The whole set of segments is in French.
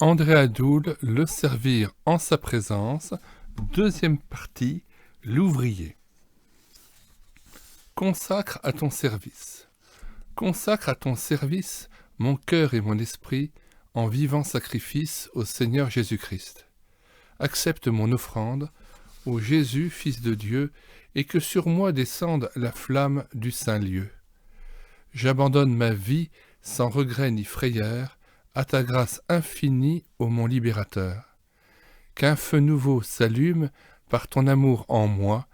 André Adoul, le servir en sa présence, deuxième partie, l'ouvrier. Consacre à ton service. Consacre à ton service mon cœur et mon esprit en vivant sacrifice au Seigneur Jésus-Christ. Accepte mon offrande, ô Jésus, Fils de Dieu, et que sur moi descende la flamme du saint lieu. J'abandonne ma vie sans regret ni frayeur, à ta grâce infinie, ô mon libérateur. Qu'un feu nouveau s'allume par ton amour en moi,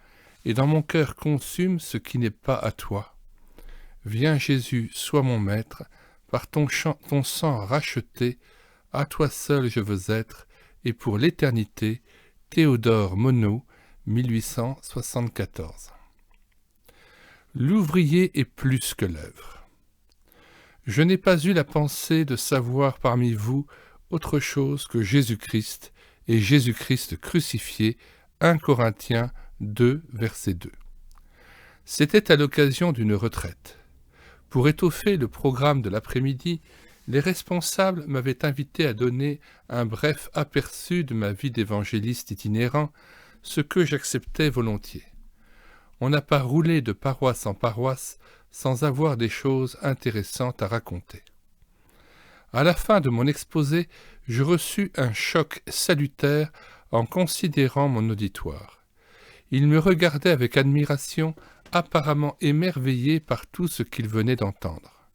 et dans mon cœur consume ce qui n'est pas à toi. Viens Jésus, sois mon maître, par ton sang racheté, à toi seul je veux être, et pour l'éternité, Théodore Monod, 1874. L'ouvrier est plus que l'œuvre. Je n'ai pas eu la pensée de savoir parmi vous autre chose que Jésus-Christ et Jésus-Christ crucifié, 1 Corinthiens 2, verset 2. C'était à l'occasion d'une retraite. Pour étoffer le programme de l'après-midi, les responsables m'avaient invité à donner un bref aperçu de ma vie d'évangéliste itinérant, ce que j'acceptais volontiers. On n'a pas roulé de paroisse en paroisse sans avoir des choses intéressantes à raconter. À la fin de mon exposé, je reçus un choc salutaire en considérant mon auditoire. Il me regardait avec admiration, apparemment émerveillé par tout ce qu'il venait d'entendre.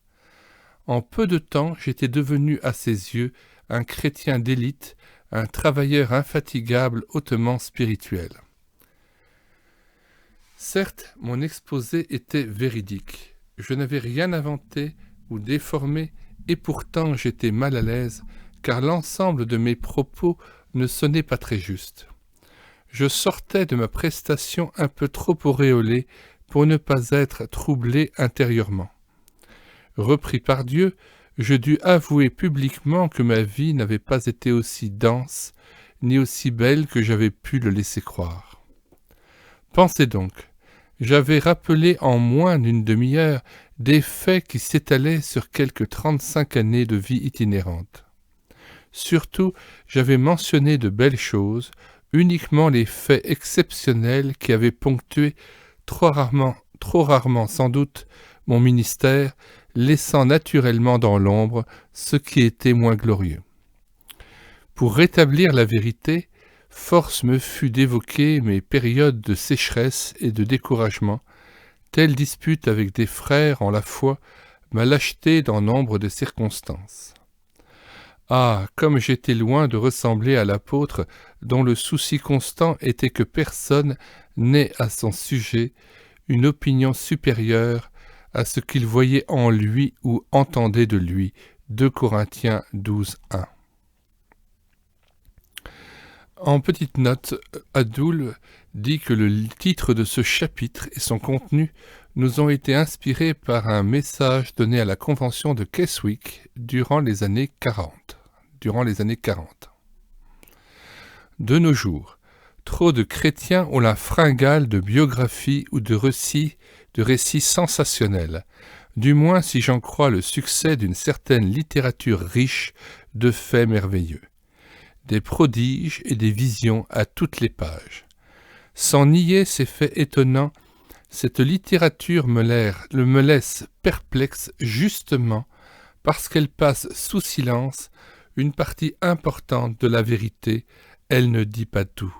En peu de temps, j'étais devenu à ses yeux un chrétien d'élite, un travailleur infatigable, hautement spirituel. Certes, mon exposé était véridique. Je n'avais rien inventé ou déformé, et pourtant j'étais mal à l'aise, car l'ensemble de mes propos ne sonnait pas très juste. Je sortais de ma prestation un peu trop auréolée pour ne pas être troublé intérieurement. Repris par Dieu, je dus avouer publiquement que ma vie n'avait pas été aussi dense, ni aussi belle que j'avais pu le laisser croire. Pensez donc, j'avais rappelé en moins d'une demi-heure des faits qui s'étalaient sur quelques 35 années de vie itinérante. Surtout, j'avais mentionné de belles choses, uniquement les faits exceptionnels qui avaient ponctué trop rarement sans doute mon ministère, laissant naturellement dans l'ombre ce qui était moins glorieux. Pour rétablir la vérité, force me fut d'évoquer mes périodes de sécheresse et de découragement, telle dispute avec des frères en la foi m'a lâcheté dans nombre de circonstances. Ah, comme j'étais loin de ressembler à l'apôtre dont le souci constant était que personne n'ait à son sujet une opinion supérieure à ce qu'il voyait en lui ou entendait de lui. 2 Corinthiens 12, 1. En petite note, Adoul dit que le titre de ce chapitre et son contenu nous ont été inspirés par un message donné à la convention de Keswick durant les années 40. De nos jours, trop de chrétiens ont la fringale de biographies ou de récits sensationnels, du moins si j'en crois le succès d'une certaine littérature riche de faits merveilleux. Des prodiges et des visions à toutes les pages. Sans nier ces faits étonnants, cette littérature me laisse perplexe justement parce qu'elle passe sous silence une partie importante de la vérité, elle ne dit pas tout.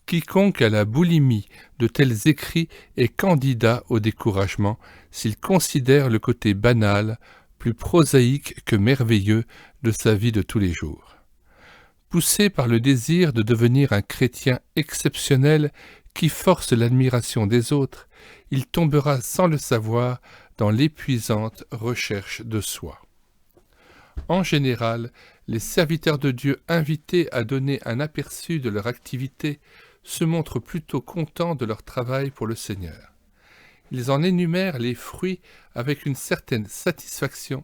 Quiconque a la boulimie de tels écrits est candidat au découragement s'il considère le côté banal, plus prosaïque que merveilleux de sa vie de tous les jours. Poussé par le désir de devenir un chrétien exceptionnel qui force l'admiration des autres, il tombera sans le savoir dans l'épuisante recherche de soi. En général, les serviteurs de Dieu invités à donner un aperçu de leur activité se montrent plutôt contents de leur travail pour le Seigneur. Ils en énumèrent les fruits avec une certaine satisfaction,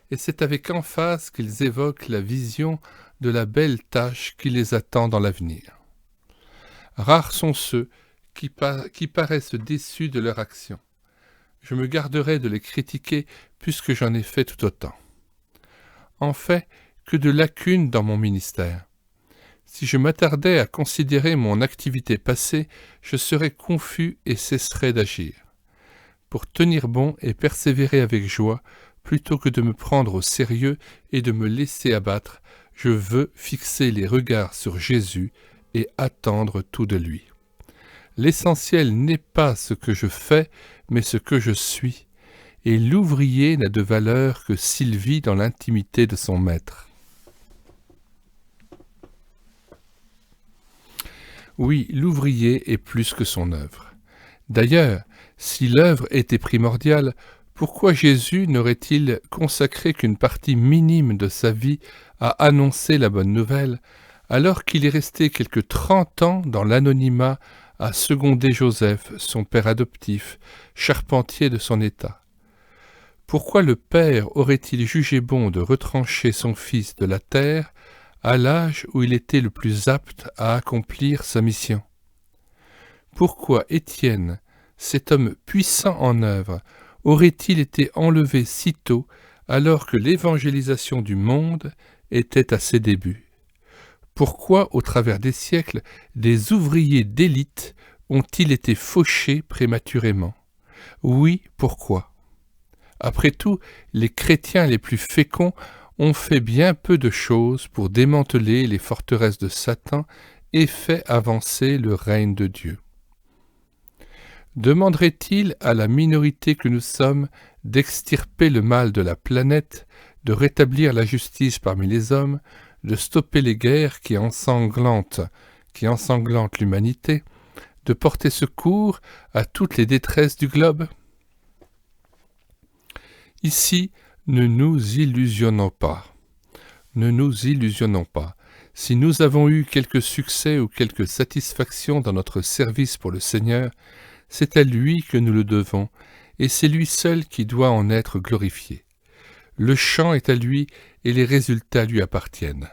et c'est avec emphase qu'ils évoquent la vision de la belle tâche qui les attend dans l'avenir. Rares sont ceux qui paraissent déçus de leur action. Je me garderai de les critiquer puisque j'en ai fait tout autant. En fait, que de lacunes dans mon ministère. Si je m'attardais à considérer mon activité passée, je serais confus et cesserais d'agir. Pour tenir bon et persévérer avec joie, plutôt que de me prendre au sérieux et de me laisser abattre, je veux fixer les regards sur Jésus et attendre tout de lui. L'essentiel n'est pas ce que je fais, mais ce que je suis, et l'ouvrier n'a de valeur que s'il vit dans l'intimité de son maître. Oui, l'ouvrier est plus que son œuvre. D'ailleurs, si l'œuvre était primordiale, pourquoi Jésus n'aurait-il consacré qu'une partie minime de sa vie à annoncer la bonne nouvelle, alors qu'il est resté quelque 30 ans dans l'anonymat à seconder Joseph, son père adoptif, charpentier de son état? Pourquoi le Père aurait-il jugé bon de retrancher son fils de la terre à l'âge où il était le plus apte à accomplir sa mission? Pourquoi Étienne, cet homme puissant en œuvre, aurait-il été enlevé si tôt alors que l'évangélisation du monde était à ses débuts? Pourquoi, au travers des siècles, des ouvriers d'élite ont-ils été fauchés prématurément? Oui, pourquoi? Après tout, les chrétiens les plus féconds ont fait bien peu de choses pour démanteler les forteresses de Satan et fait avancer le règne de Dieu. Demanderait-il à la minorité que nous sommes d'extirper le mal de la planète, de rétablir la justice parmi les hommes, de stopper les guerres qui ensanglantent l'humanité, de porter secours à toutes les détresses du globe? Ici, ne nous illusionnons pas. Ne nous illusionnons pas. Si nous avons eu quelques succès ou quelques satisfactions dans notre service pour le Seigneur, c'est à lui que nous le devons, et c'est lui seul qui doit en être glorifié. Le champ est à lui et les résultats lui appartiennent.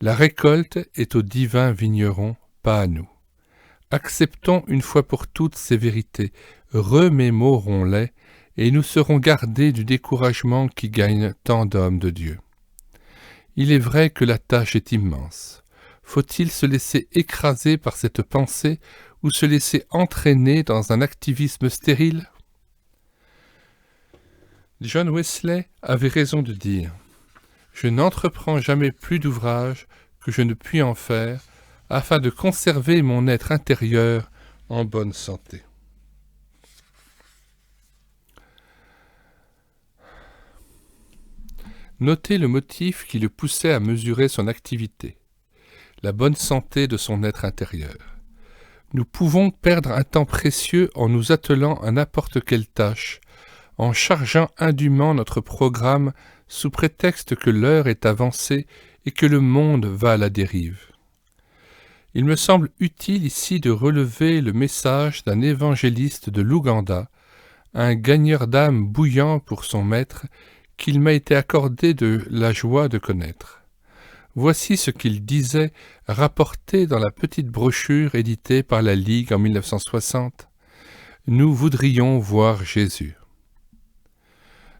La récolte est au divin vigneron, pas à nous. Acceptons une fois pour toutes ces vérités, remémorons-les, et nous serons gardés du découragement qui gagne tant d'hommes de Dieu. Il est vrai que la tâche est immense. Faut-il se laisser écraser par cette pensée ou se laisser entraîner dans un activisme stérile? John Wesley avait raison de dire « Je n'entreprends jamais plus d'ouvrage que je ne puis en faire, afin de conserver mon être intérieur en bonne santé. » Notez le motif qui le poussait à mesurer son activité, la bonne santé de son être intérieur. Nous pouvons perdre un temps précieux en nous attelant à n'importe quelle tâche, en chargeant indûment notre programme sous prétexte que l'heure est avancée et que le monde va à la dérive. Il me semble utile ici de relever le message d'un évangéliste de l'Ouganda, un gagneur d'âme bouillant pour son maître, qu'il m'a été accordé de la joie de connaître. Voici ce qu'il disait, rapporté dans la petite brochure éditée par la Ligue en 1960. « Nous voudrions voir Jésus. »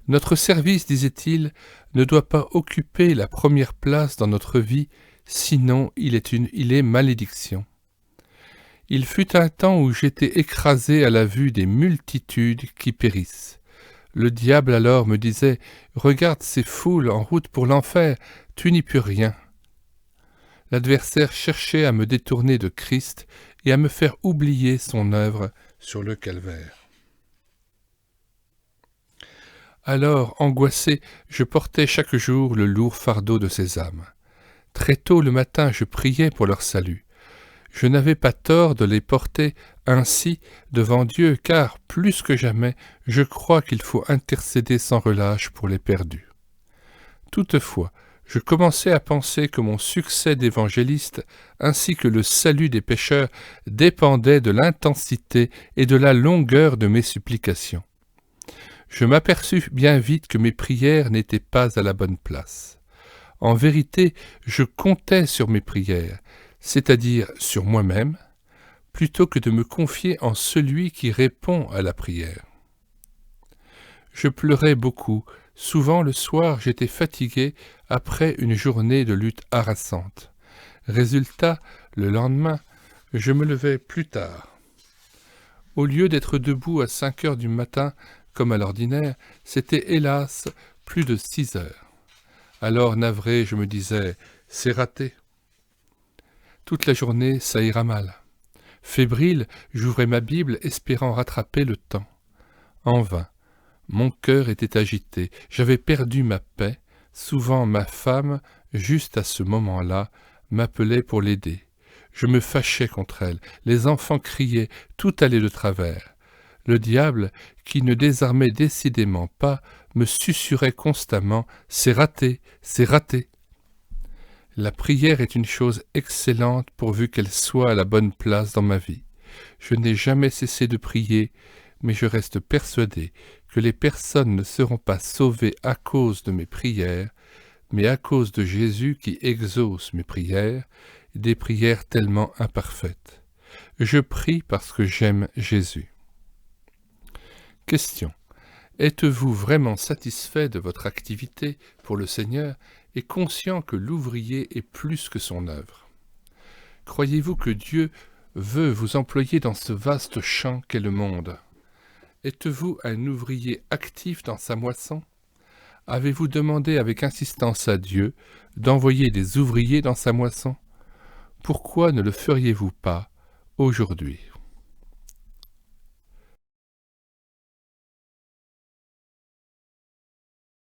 Notre service, disait-il, ne doit pas occuper la première place dans notre vie, sinon il est malédiction. Il fut un temps où j'étais écrasé à la vue des multitudes qui périssent. Le diable alors me disait « Regarde ces foules en route pour l'enfer, tu n'y peux rien. » L'adversaire cherchait à me détourner de Christ et à me faire oublier son œuvre sur le calvaire. Alors, angoissé, je portais chaque jour le lourd fardeau de ces âmes. Très tôt le matin, je priais pour leur salut. Je n'avais pas tort de les porter ainsi devant Dieu, car, plus que jamais, je crois qu'il faut intercéder sans relâche pour les perdus. Toutefois, je commençais à penser que mon succès d'évangéliste, ainsi que le salut des pécheurs, dépendait de l'intensité et de la longueur de mes supplications. Je m'aperçus bien vite que mes prières n'étaient pas à la bonne place. En vérité, je comptais sur mes prières, c'est-à-dire sur moi-même, plutôt que de me confier en celui qui répond à la prière. Je pleurais beaucoup, Souvent le soir, j'étais fatigué après une journée de lutte harassante. Résultat, le lendemain, je me levais plus tard. Au lieu d'être debout à 5 heures du matin, comme à l'ordinaire, c'était hélas plus de 6 heures. Alors, navré, je me disais, c'est raté. Toute la journée, ça ira mal. Fébrile, j'ouvrais ma Bible, espérant rattraper le temps. En vain. Mon cœur était agité, j'avais perdu ma paix. Souvent ma femme, juste à ce moment-là, m'appelait pour l'aider. Je me fâchais contre elle, les enfants criaient, tout allait de travers. Le diable, qui ne désarmait décidément pas, me susurrait constamment « c'est raté, c'est raté ». La prière est une chose excellente pourvu qu'elle soit à la bonne place dans ma vie. Je n'ai jamais cessé de prier, mais je reste persuadé que les personnes ne seront pas sauvées à cause de mes prières, mais à cause de Jésus qui exauce mes prières, des prières tellement imparfaites. Je prie parce que j'aime Jésus. Question. Êtes-vous vraiment satisfait de votre activité pour le Seigneur et conscient que l'ouvrier est plus que son œuvre? Croyez-vous que Dieu veut vous employer dans ce vaste champ qu'est le monde? Êtes-vous un ouvrier actif dans sa moisson? Avez-vous demandé avec insistance à Dieu d'envoyer des ouvriers dans sa moisson? Pourquoi ne le feriez-vous pas aujourd'hui?